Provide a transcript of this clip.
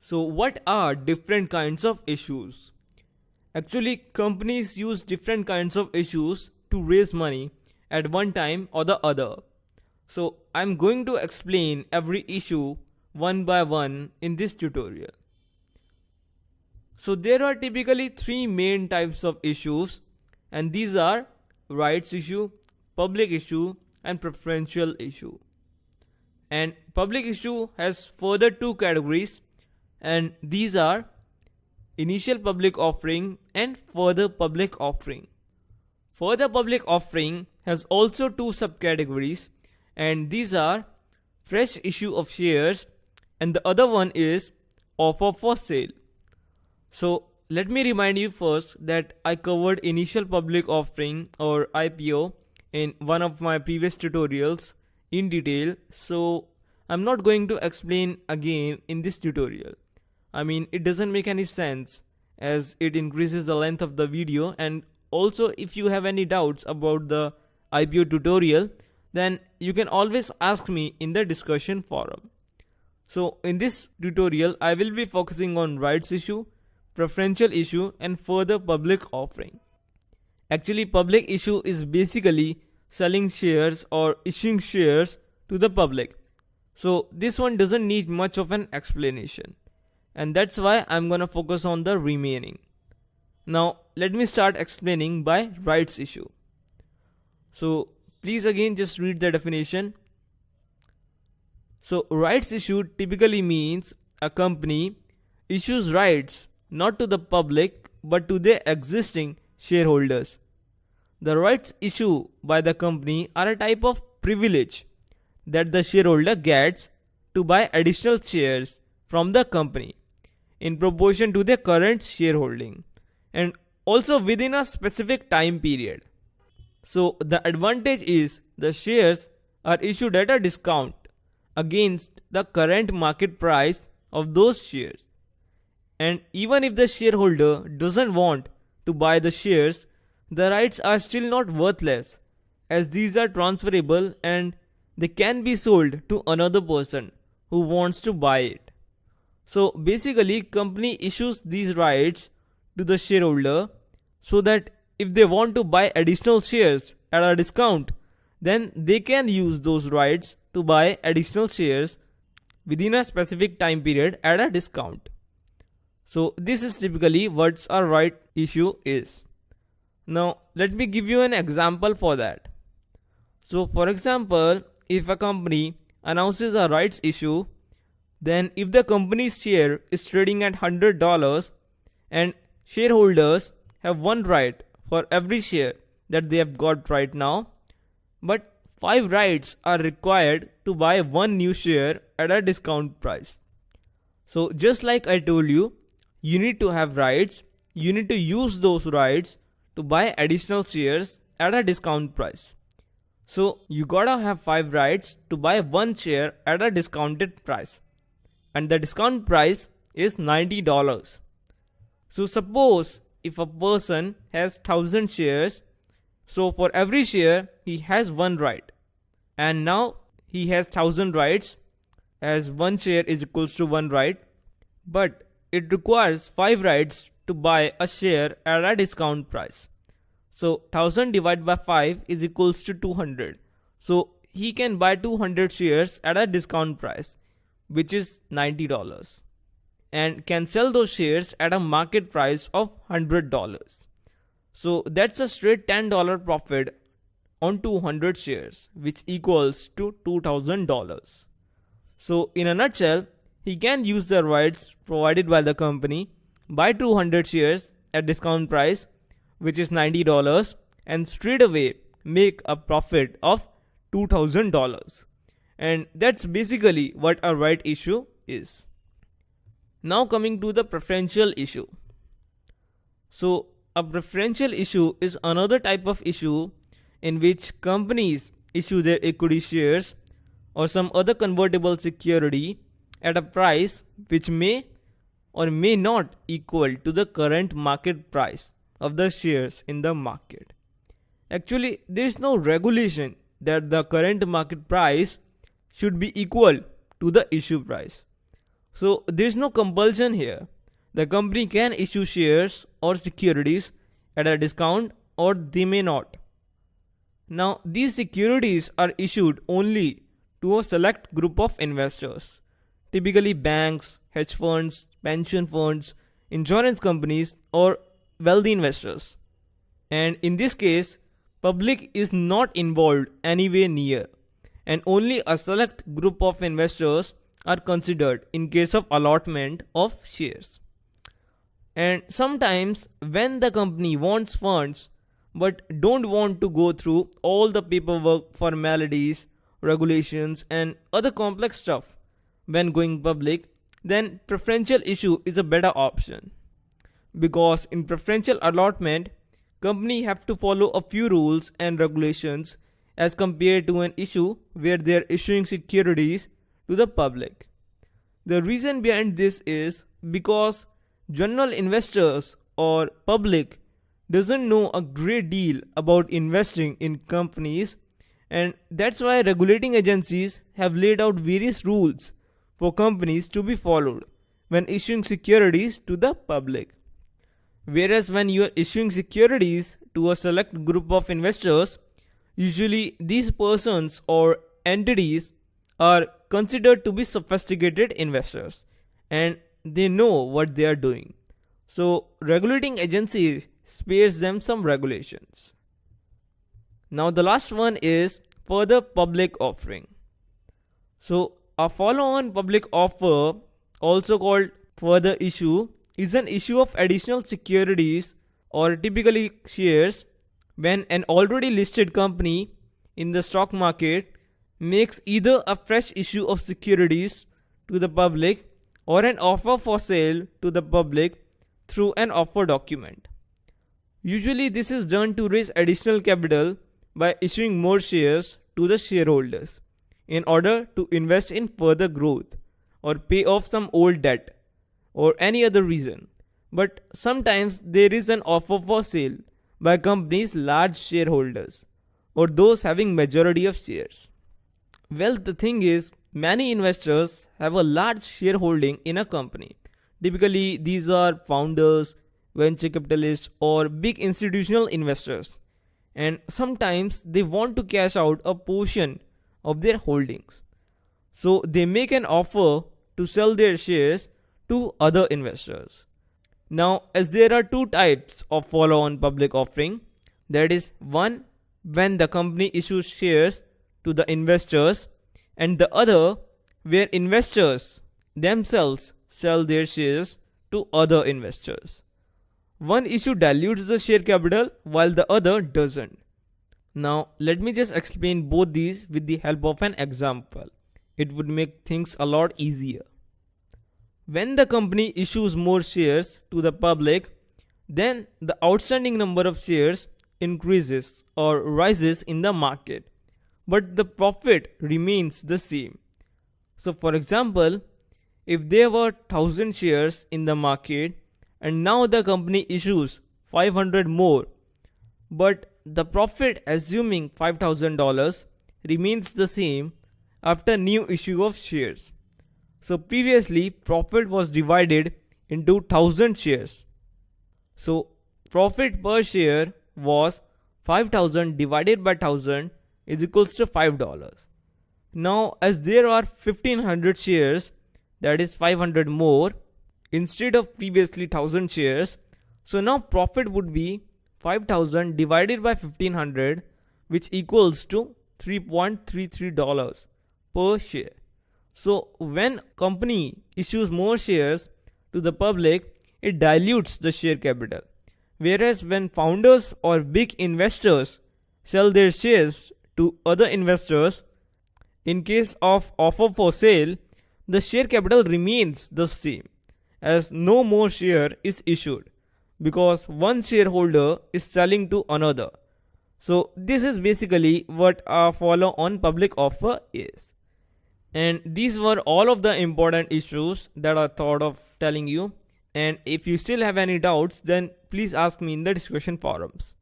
So what are different kinds of issues? Actually, companies use different kinds of issues to raise money at one time or the other. So I'm going to explain every issue one by one in this tutorial. So there are typically three main types of issues, and these are rights issue, public issue, and preferential issue. And public issue has further two categories, and these are initial public offering and further public offering. Further public offering has also two subcategories, and these are fresh issue of shares and the other one is offer for sale. So let me remind you first that I covered initial public offering or IPO in one of my previous tutorials in detail, so I'm not going to explain again in this tutorial. I mean, it doesn't make any sense as it increases the length of the video, and also if you have any doubts about the IPO tutorial, then you can always ask me in the discussion forum. So in this tutorial, I will be focusing on rights issue, preferential issue, and further public offering. Actually, public issue is basically selling shares or issuing shares to the public. So this one doesn't need much of an explanation, and that's why I'm gonna focus on the remaining. Now let me start explaining by rights issue. So please again just read the definition. So rights issue typically means a company issues rights not to the public but to their existing shareholders. The rights issued by the company are a type of privilege that the shareholder gets to buy additional shares from the company in proportion to their current shareholding, and also within a specific time period. So the advantage is the shares are issued at a discount against the current market price of those shares. And even if the shareholder doesn't want to buy the shares, the rights are still not worthless, as these are transferable and they can be sold to another person who wants to buy it. So basically, company issues these rights to the shareholder so that if they want to buy additional shares at a discount, then they can use those rights to buy additional shares within a specific time period at a discount. So this is typically what a right issue is. Now let me give you an example for that. So for example, if a company announces a rights issue, then if the company's share is trading at $100 and shareholders have one right for every share that they have got right now, but 5 rights are required to buy one new share at a discount price. So just like I told you, you need to have rights, you need to use those rights to buy additional shares at a discount price. So you gotta have 5 rights to buy one share at a discounted price, and the discount price is $90. So suppose if a person has 1000 shares, so for every share he has one right, and now he has 1000 rights as one share is equals to one right, but it requires 5 rights to buy a share at a discount price. So 1000 divided by 5 is equals to 200. So he can buy 200 shares at a discount price, which is $90, and can sell those shares at a market price of $100. So that's a straight $10 profit on 200 shares, which equals to $2000. So in a nutshell, he can use the rights provided by the company, buy 200 shares at discount price, which is $90, and straight away make a profit of $2000. And that's basically what a right issue is. Now coming to the preferential issue. So a preferential issue is another type of issue in which companies issue their equity shares or some other convertible security at a price which may or may not equal to the current market price of the shares in the market. Actually, there is no regulation that the current market price should be equal to the issue price. So there's no compulsion here. The company can issue shares or securities at a discount or they may not. Now, these securities are issued only to a select group of investors, typically banks, hedge funds, pension funds, insurance companies, or wealthy investors. And in this case, public is not involved anywhere near, and only a select group of investors are considered in case of allotment of shares. And sometimes when the company wants funds but don't want to go through all the paperwork, formalities, regulations and other complex stuff when going public, then preferential issue is a better option. Because in preferential allotment, company have to follow a few rules and regulations as compared to an issue where they are issuing securities to the public. The reason behind this is because general investors or public doesn't know a great deal about investing in companies, and that's why regulating agencies have laid out various rules for companies to be followed when issuing securities to the public. Whereas when you are issuing securities to a select group of investors, usually these persons or entities are considered to be sophisticated investors and they know what they are doing. So regulating agencies spares them some regulations. Now the last one is further public offering. So a follow-on public offer, also called further issue, is an issue of additional securities or typically shares when an already listed company in the stock market makes either a fresh issue of securities to the public or an offer for sale to the public through an offer document. Usually this is done to raise additional capital by issuing more shares to the shareholders in order to invest in further growth or pay off some old debt or any other reason. But sometimes there is an offer for sale by companies' large shareholders or those having majority of shares. Well, the thing is, many investors have a large shareholding in a company. Typically, these are founders, venture capitalists, or big institutional investors. And sometimes they want to cash out a portion of their holdings. So they make an offer to sell their shares to other investors. Now, as there are two types of follow-on public offering, that is, one when the company issues shares to the investors, and the other where investors themselves sell their shares to other investors. One issue dilutes the share capital while the other doesn't. Now, let me just explain both these with the help of an example. It would make things a lot easier. When the company issues more shares to the public, then the outstanding number of shares increases or rises in the market, but the profit remains the same. So for example, if there were 1000 shares in the market and now the company issues 500 more, but the profit assuming $5,000 remains the same after new issue of shares. So previously profit was divided into 1000 shares. So profit per share was 5000 divided by 1000 is equals to $5. Now as there are 1500 shares, that is 500 more instead of previously 1000 shares, so now profit would be 5000 divided by 1500, which equals to $3.33 per share. So when company issues more shares to the public, it dilutes the share capital. Whereas when founders or big investors sell their shares to other investors, in case of offer for sale, the share capital remains the same as no more share is issued because one shareholder is selling to another. So this is basically what a follow-on public offer is. And these were all of the important issues that I thought of telling you. And if you still have any doubts, then please ask me in the discussion forums.